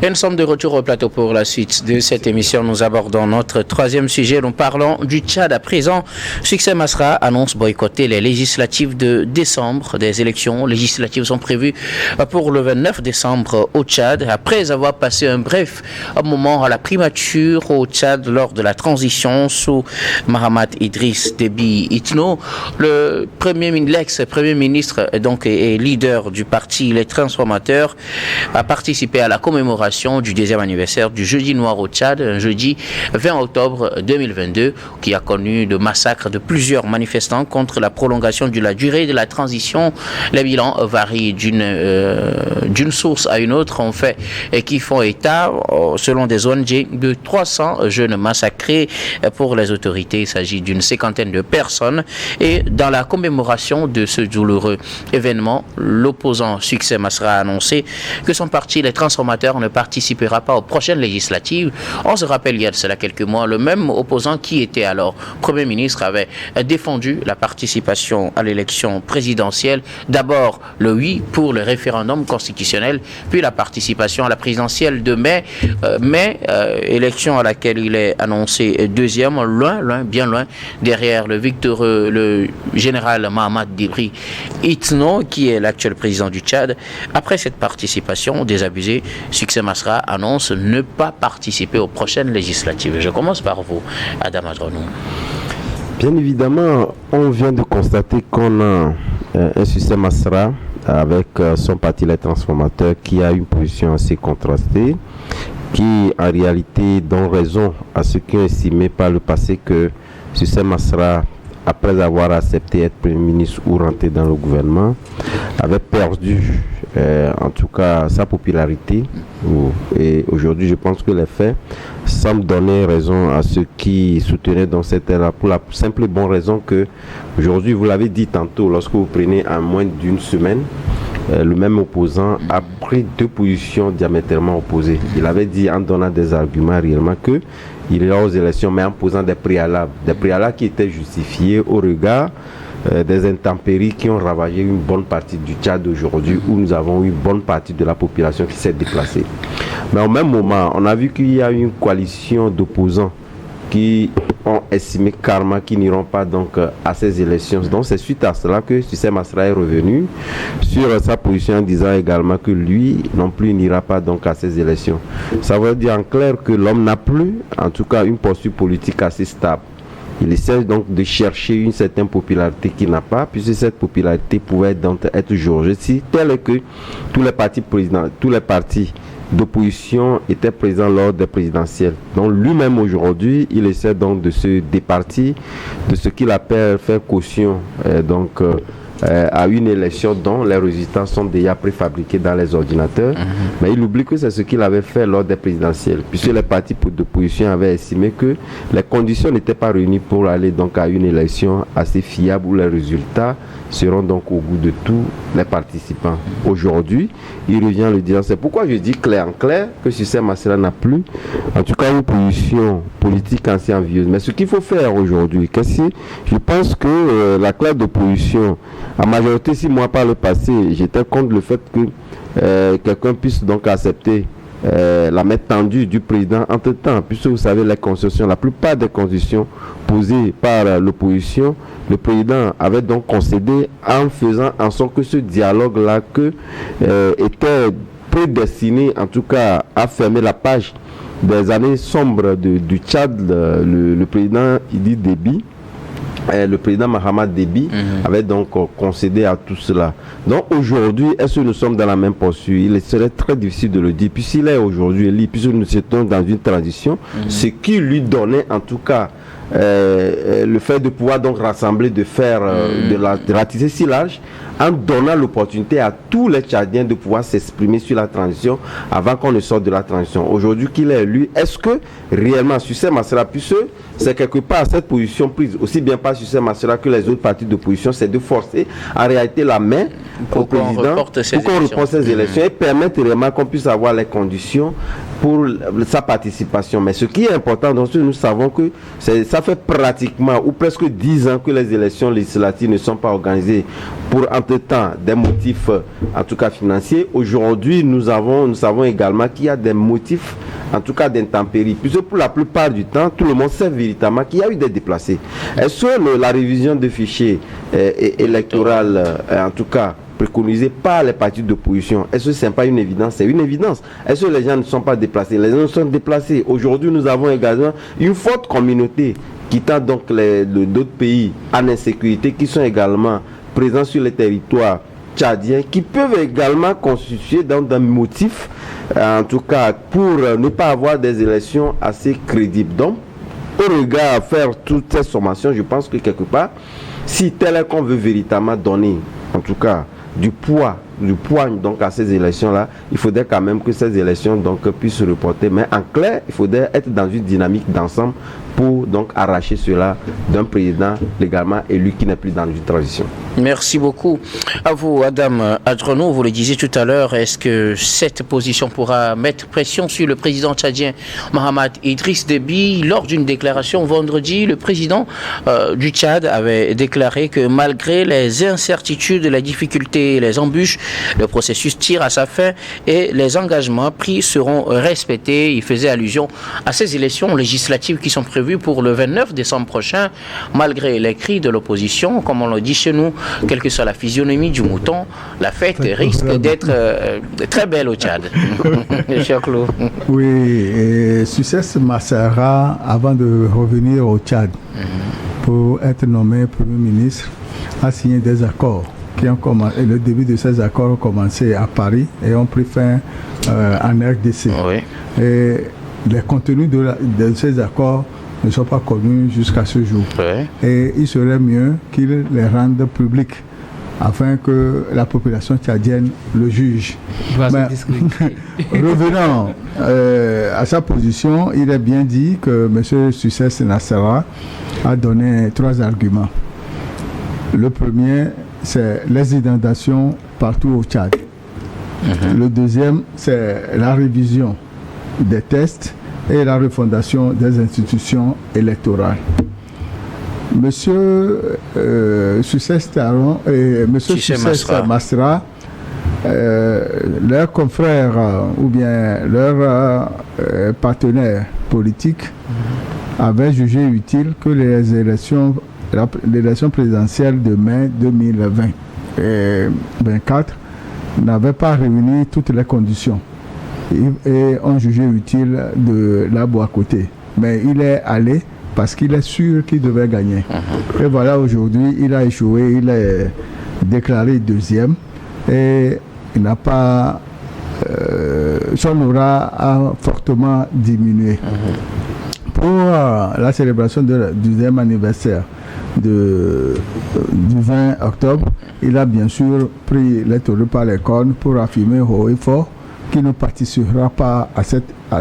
Et nous sommes de retour au plateau pour la suite de cette émission. Nous abordons notre troisième sujet. Nous parlons du Tchad à présent. Succès Masra annonce boycotter les législatives de décembre. Des élections législatives sont prévues pour le 29 décembre au Tchad. Après avoir passé un bref moment à la primature au Tchad lors de la transition sous Mahamat Idriss Déby Itno, l'ex-premier ministre donc, et leader du parti Les Transformateurs a participé à la commémoration du 10e anniversaire du Jeudi Noir au Tchad, un jeudi 20 octobre 2022, qui a connu le massacre de plusieurs manifestants contre la prolongation de la durée de la transition. Les bilans varient d'une source à une autre, en fait, et qui font état, selon des ONG, de 300 jeunes massacrés. Pour les autorités, il s'agit d'une cinquantaine de personnes. Et dans la commémoration de ce douloureux événement, l'opposant Succès Masra a annoncé que son parti, les Transformateurs, ne participera pas aux prochaines législatives. On se rappelle, il y a de cela quelques mois, le même opposant qui était alors Premier ministre avait défendu la participation à l'élection présidentielle. D'abord le oui pour le référendum constitutionnel, puis la participation à la présidentielle de mai, élection à laquelle il est annoncé deuxième, bien loin, derrière le général Mahamat Déby Itno, qui est l'actuel président du Tchad. Après cette participation désabusée, Succès Masra annonce ne pas participer aux prochaines législatives. Je commence par vous, Adam Adronou. Bien évidemment, on vient de constater qu'on a un Succès Masra avec son parti Les Transformateurs qui a une position assez contrastée, qui en réalité donne raison à ceux qui ont estimé par le passé que Succès Masra, après avoir accepté être Premier ministre ou rentrer dans le gouvernement, avait perdu en tout cas sa popularité. Et aujourd'hui, je pense que les faits semblent donner raison à ceux qui soutenaient dans cette ère pour la simple et bonne raison que aujourd'hui, vous l'avez dit tantôt, lorsque vous prenez en moins d'une semaine, le même opposant a pris deux positions diamétralement opposées. Il avait dit en donnant des arguments réellement que il ira aux élections, mais en posant des préalables qui étaient justifiés au regard des intempéries qui ont ravagé une bonne partie du Tchad aujourd'hui, où nous avons une bonne partie de la population qui s'est déplacée. Mais au même moment, on a vu qu'il y a une coalition d'opposants qui ont estimé karma qui n'iront pas donc à ces élections. Donc c'est suite à cela que Succès Masra est revenu sur sa position en disant également que lui non plus n'ira pas donc à ces élections. Ça veut dire en clair que l'homme n'a plus, en tout cas, une posture politique assez stable. Il essaie donc de chercher une certaine popularité qu'il n'a pas, puisque cette popularité pouvait donc être jaugée si tel est que tous les partis d'opposition étaient présents lors des présidentielles. Donc lui-même aujourd'hui, il essaie donc de se départir de ce qu'il appelle faire caution à une élection dont les résultats sont déjà préfabriqués dans les ordinateurs. Mais il oublie que c'est ce qu'il avait fait lors des présidentielles, puisque les partis d'opposition avaient estimé que les conditions n'étaient pas réunies pour aller donc à une élection assez fiable où les résultats seront donc au goût de tous les participants. Aujourd'hui, il revient le dire. C'est pourquoi je dis clair en clair que Succès Masra n'a plus, en tout cas, une position politique assez envieuse. Mais ce qu'il faut faire aujourd'hui, je pense que la classe d'opposition, en majorité, 6 mois par le passé, j'étais contre le fait que quelqu'un puisse donc accepter la main tendue du président entre-temps, puisque vous savez, les constitutions, la plupart des constitutions posées par l'opposition, le président avait donc concédé en faisant en sorte que ce dialogue-là était prédestiné, en tout cas, à fermer la page des années sombres du Tchad. Le président Idriss Déby, le président Mahamat Déby avait donc concédé à tout cela. Donc aujourd'hui, est-ce que nous sommes dans la même posture? Il serait très difficile de le dire. Puisqu'il est aujourd'hui élu, puisque nous étions dans une transition, ce qui lui donnait en tout cas le fait de pouvoir donc rassembler, de faire, de ratisser si large, en donnant l'opportunité à tous les Tchadiens de pouvoir s'exprimer sur la transition avant qu'on ne sorte de la transition. Aujourd'hui qu'il est élu, est-ce que réellement Succès Masra, puisque c'est quelque part cette position prise aussi bien par Succès Masra que les autres partis d'opposition, c'est de forcer en réalité la main au président pour qu'on reporte ces élections et permettre réellement qu'on puisse avoir les conditions pour sa participation. Mais ce qui est important, donc, nous savons que ça fait pratiquement ou presque 10 ans que les élections législatives ne sont pas organisées pour entre-temps des motifs, en tout cas financiers. Aujourd'hui, nous savons également qu'il y a des motifs, en tout cas d'intempéries, puisque pour la plupart du temps, tout le monde sait véritablement qu'il y a eu des déplacés. Est-ce que la révision de fichiers électoral, en tout cas, préconisé par les partis d'opposition, est-ce que ce n'est pas une évidence? C'est une évidence. Est-ce que les gens ne sont pas déplacés? Les gens sont déplacés. Aujourd'hui, nous avons également une forte communauté quittant donc d'autres pays en insécurité qui sont également présents sur les territoires tchadiens, qui peuvent également constituer donc des motifs, en tout cas, pour ne pas avoir des élections assez crédibles. Donc, au regard à faire toutes ces sommations, je pense que quelque part, si tel est qu'on veut véritablement donner, en tout cas, du poids donc à ces élections-là, il faudrait quand même que ces élections donc puissent se reporter. Mais en clair, il faudrait être dans une dynamique d'ensemble pour donc arracher cela d'un président légalement élu qui n'est plus dans une transition. Merci beaucoup. À vous, Adam Adrono, vous le disiez tout à l'heure, est-ce que cette position pourra mettre pression sur le président tchadien Mohamed Idriss Déby? Lors d'une déclaration vendredi, le président du Tchad avait déclaré que malgré les incertitudes, les difficultés, les embûches, le processus tire à sa fin et les engagements pris seront respectés. Il faisait allusion à ces élections législatives qui sont prévues pour le 29 décembre prochain. Malgré les cris de l'opposition, comme on le dit chez nous, quelle que soit la physionomie du mouton, la fête risque d'être très belle au Tchad. Cher Claude. Oui, et Succès Masserat, avant de revenir au Tchad pour être nommé Premier ministre, a signé des accords. Et le début de ces accords a commencé à Paris et ont pris fin en RDC. Oui. Et les contenus de ces accords ne sont pas connus jusqu'à ce jour. Oui. Et il serait mieux qu'ils les rendent publics afin que la population tchadienne le juge. Revenons à sa position, il est bien dit que M. Succès Masserat a donné 3 arguments. Le premier, c'est les inondations partout au Tchad. Le deuxième, c'est la révision des tests et la refondation des institutions électorales. Monsieur Succès Masserat, leurs confrères ou bien leurs partenaires politiques avaient jugé utile que l'élection présidentielle de mai 2024 n'avait pas réuni toutes les conditions et ont jugé utile de la boycotter. Mais il est allé parce qu'il est sûr qu'il devait gagner. Et voilà, aujourd'hui, il a échoué, il est déclaré deuxième et il n'a pas... son aura a fortement diminué. Pour la célébration du 2e anniversaire du 20 octobre, il a bien sûr pris les taureaux par les cornes pour affirmer haut et fort qu'il ne participera pas à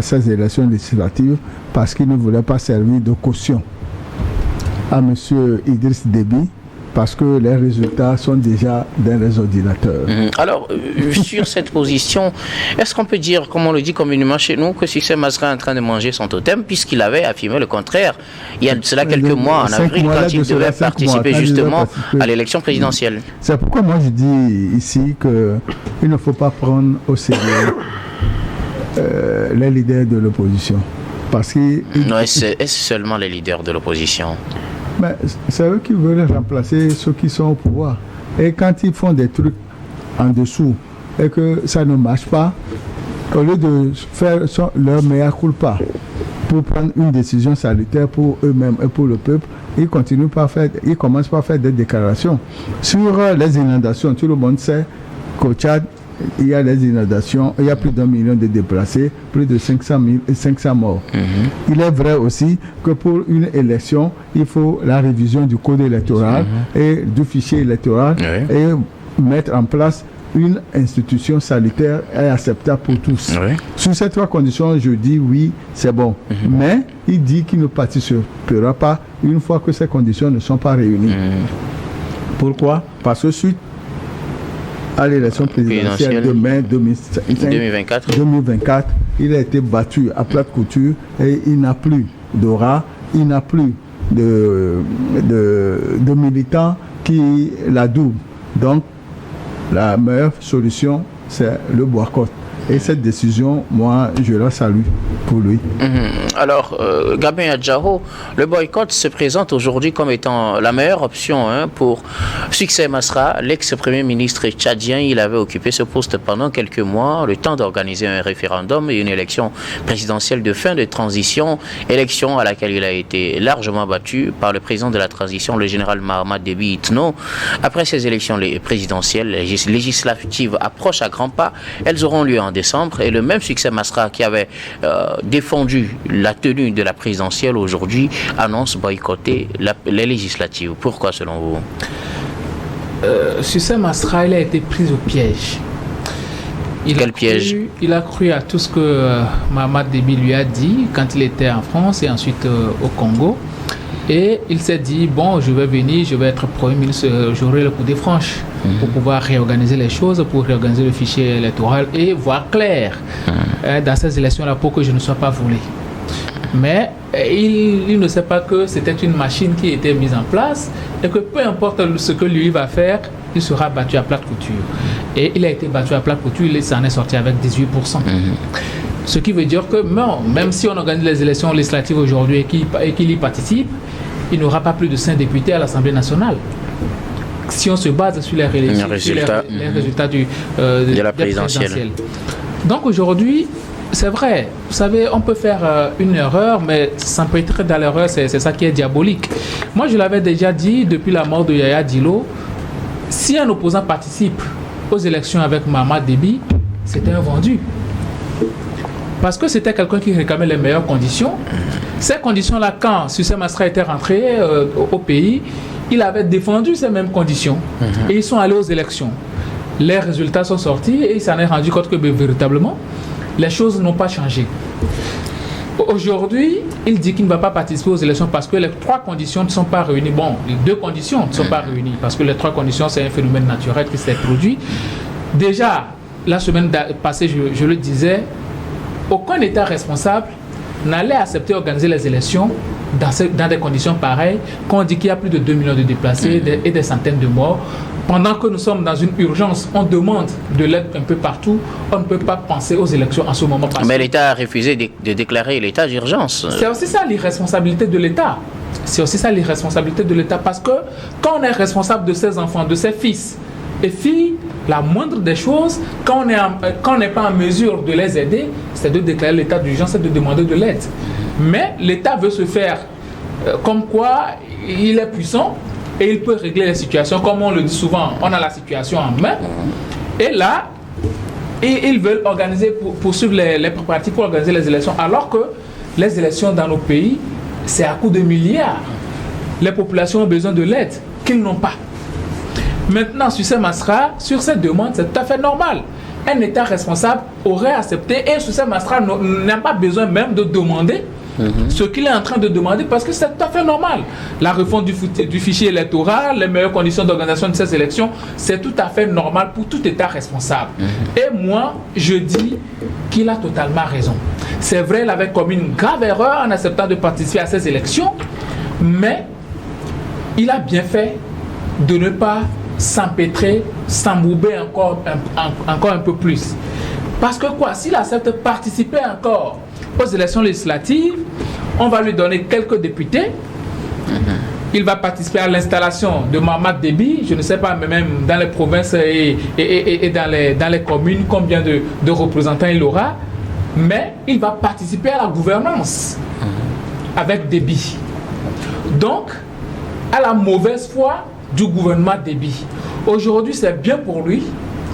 ces élections législatives parce qu'il ne voulait pas servir de caution à M. Idriss Déby parce que les résultats sont déjà dans les ordinateurs. Alors, sur cette position, est-ce qu'on peut dire, comme on le dit communément chez nous, que Succès Masserat est en train de manger son totem, puisqu'il avait affirmé le contraire il y a cela quelques mois, en avril, quand il devait participer justement à l'élection présidentielle? C'est pourquoi moi je dis ici qu'il ne faut pas prendre au sérieux les leaders de l'opposition. Parce que... Est-ce seulement les leaders de l'opposition? Mais c'est eux qui veulent remplacer ceux qui sont au pouvoir. Et quand ils font des trucs en dessous et que ça ne marche pas, au lieu de faire leur mea culpa pour prendre une décision salutaire pour eux-mêmes et pour le peuple, ils commencent par faire des déclarations. Sur les inondations, tout le monde sait qu'au Tchad, il y a les inondations, il y a plus d'1 million de déplacés, plus de 500 morts. Il est vrai aussi que pour une élection, il faut la révision du code électoral et du fichier électoral et mettre en place une institution sanitaire et acceptable pour tous. Sur ces 3 conditions, je dis oui, c'est bon. Mais il dit qu'il ne participera pas une fois que ces conditions ne sont pas réunies. Pourquoi? Parce que suite à l'élection présidentielle de mai 2024, il a été battu à plate couture et il n'a plus d'aura, il n'a plus de militants qui la doublent. Donc, la meilleure solution, c'est le boycott. Et cette décision, moi, je la salue pour lui. Alors, Gabin Adjaro, le boycott se présente aujourd'hui comme étant la meilleure option pour Succès Masra, l'ex-premier ministre tchadien. Il avait occupé ce poste pendant quelques mois, le temps d'organiser un référendum et une élection présidentielle de fin de transition, élection à laquelle il a été largement battu par le président de la transition, le général Mahamat Déby Itno. Après ces élections présidentielles, législatives approchent à grands pas. Elles auront lieu en décembre et le même Succès Masra qui avait défendu la tenue de la présidentielle aujourd'hui annonce boycotter les législatives. Pourquoi selon vous? Succès Masra, il a été pris au piège. Quel piège? Il a cru à tout ce que Mahamat Déby lui a dit quand il était en France et ensuite au Congo. Et il s'est dit, bon, je vais venir, je vais être Premier ministre, j'aurai le coup des franches pour pouvoir réorganiser les choses, pour réorganiser le fichier électoral et voir clair dans ces élections-là pour que je ne sois pas volé. Mais il ne sait pas que c'était une machine qui était mise en place et que peu importe ce que lui va faire, il sera battu à plate couture. Et il a été battu à plate couture, il s'en est sorti avec 18%. Ce qui veut dire que même si on organise les élections législatives aujourd'hui et qu'il y participe, il n'aura pas plus de 5 députés à l'Assemblée nationale. Si on se base sur les résultats de la présidentielle. Donc aujourd'hui, c'est vrai, vous savez, on peut faire une erreur, mais s'empêtrer dans l'erreur, c'est ça qui est diabolique. Moi, je l'avais déjà dit depuis la mort de Yaya Dillo, si un opposant participe aux élections avec Mahamat Déby, c'était un vendu. Parce que c'était quelqu'un qui réclamait les meilleures conditions. Ces conditions-là, quand Succès Masra était rentré au pays, il avait défendu ces mêmes conditions. Et ils sont allés aux élections. Les résultats sont sortis et il s'en est rendu compte que véritablement, les choses n'ont pas changé. Aujourd'hui, il dit qu'il ne va pas participer aux élections parce que les 3 conditions ne sont pas réunies. Bon, les 2 conditions ne sont pas réunies parce que les 3 conditions, c'est un phénomène naturel qui s'est produit. Déjà, la semaine passée, je le disais, aucun État responsable n'allait accepter d'organiser les élections dans des conditions pareilles, quand on dit qu'il y a plus de 2 millions de déplacés et des centaines de morts. Pendant que nous sommes dans une urgence, on demande de l'aide un peu partout, on ne peut pas penser aux élections en ce moment. Mais l'État a refusé de déclarer l'état d'urgence. C'est aussi ça l'irresponsabilité de l'État. C'est aussi ça l'irresponsabilité de l'État parce que quand on est responsable de ses enfants, de ses fils et filles, la moindre des choses, quand on n'est pas en mesure de les aider, c'est de déclarer l'état d'urgence et de demander de l'aide. Mais l'État veut se faire comme quoi il est puissant et il peut régler les situations. Comme on le dit souvent, on a la situation en main. Et là, ils veulent organiser, poursuivre les préparatifs pour organiser les élections, alors que les élections dans nos pays, c'est à coût de milliards. Les populations ont besoin de l'aide qu'ils n'ont pas. Maintenant, Succès Masra, sur cette demande, c'est tout à fait normal. Un État responsable aurait accepté et Succès Masra n'a pas besoin même de demander ce qu'il est en train de demander parce que c'est tout à fait normal. La refonte du fichier électoral, les meilleures conditions d'organisation de ces élections, c'est tout à fait normal pour tout État responsable. Et moi, je dis qu'il a totalement raison. C'est vrai, il avait commis une grave erreur en acceptant de participer à ces élections, mais il a bien fait de ne pas s'empêtrer, s'embourber encore un peu plus. Parce que quoi, s'il accepte de participer encore aux élections législatives, on va lui donner quelques députés. Il va participer à l'installation de Mahamat Déby, je ne sais pas, mais même dans les provinces et dans les communes, combien de représentants il aura. Mais il va participer à la gouvernance avec Déby. Donc, à la mauvaise foi du gouvernement Déby. Aujourd'hui, c'est bien pour lui.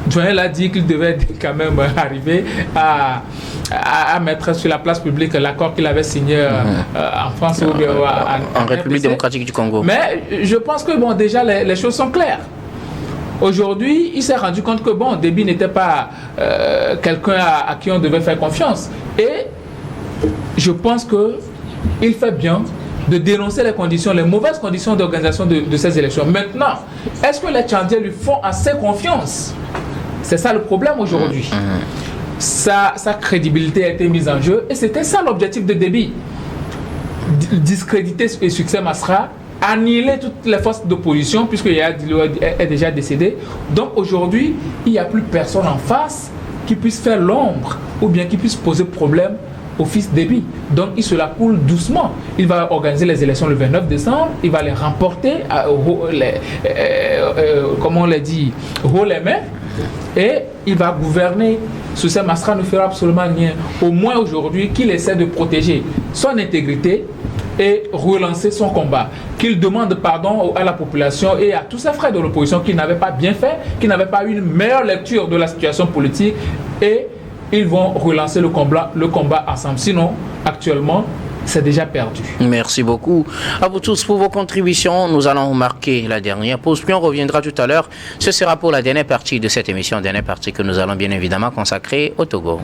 Joël a dit qu'il devait quand même arriver à mettre sur la place publique l'accord qu'il avait signé en France ou en République démocratique du Congo. Mais je pense que bon, déjà les choses sont claires. Aujourd'hui, il s'est rendu compte que bon, Déby n'était pas quelqu'un à qui on devait faire confiance. Et je pense qu'il fait bien de dénoncer les conditions, les mauvaises conditions d'organisation de ces élections. Maintenant, est-ce que les Tchadiens lui font assez confiance? C'est ça le problème aujourd'hui. sa crédibilité a été mise en jeu. Et c'était ça l'objectif de Déby. Discréditer et Succès Masra, annihiler toutes les forces d'opposition, puisque Yaya Dillo est déjà décédé. Donc aujourd'hui, il n'y a plus personne en face qui puisse faire l'ombre ou bien qui puisse poser problème au fils Déby. Donc il se la coule doucement. Il va organiser les élections le 29 décembre, il va les remporter, comme on l'a dit, haut les mains, et il va gouverner. Succès Masra ne fera absolument rien. Au moins aujourd'hui, qu'il essaie de protéger son intégrité et relancer son combat. Qu'il demande pardon à la population et à tous ses frères de l'opposition qui n'avaient pas bien fait, qui n'avaient pas eu une meilleure lecture de la situation politique, et ils vont relancer le combat ensemble. Sinon, actuellement, c'est déjà perdu. Merci beaucoup à vous tous pour vos contributions. Nous allons marquer la dernière pause, puis on reviendra tout à l'heure. Ce sera pour la dernière partie de cette émission, dernière partie que nous allons bien évidemment consacrer au Togo.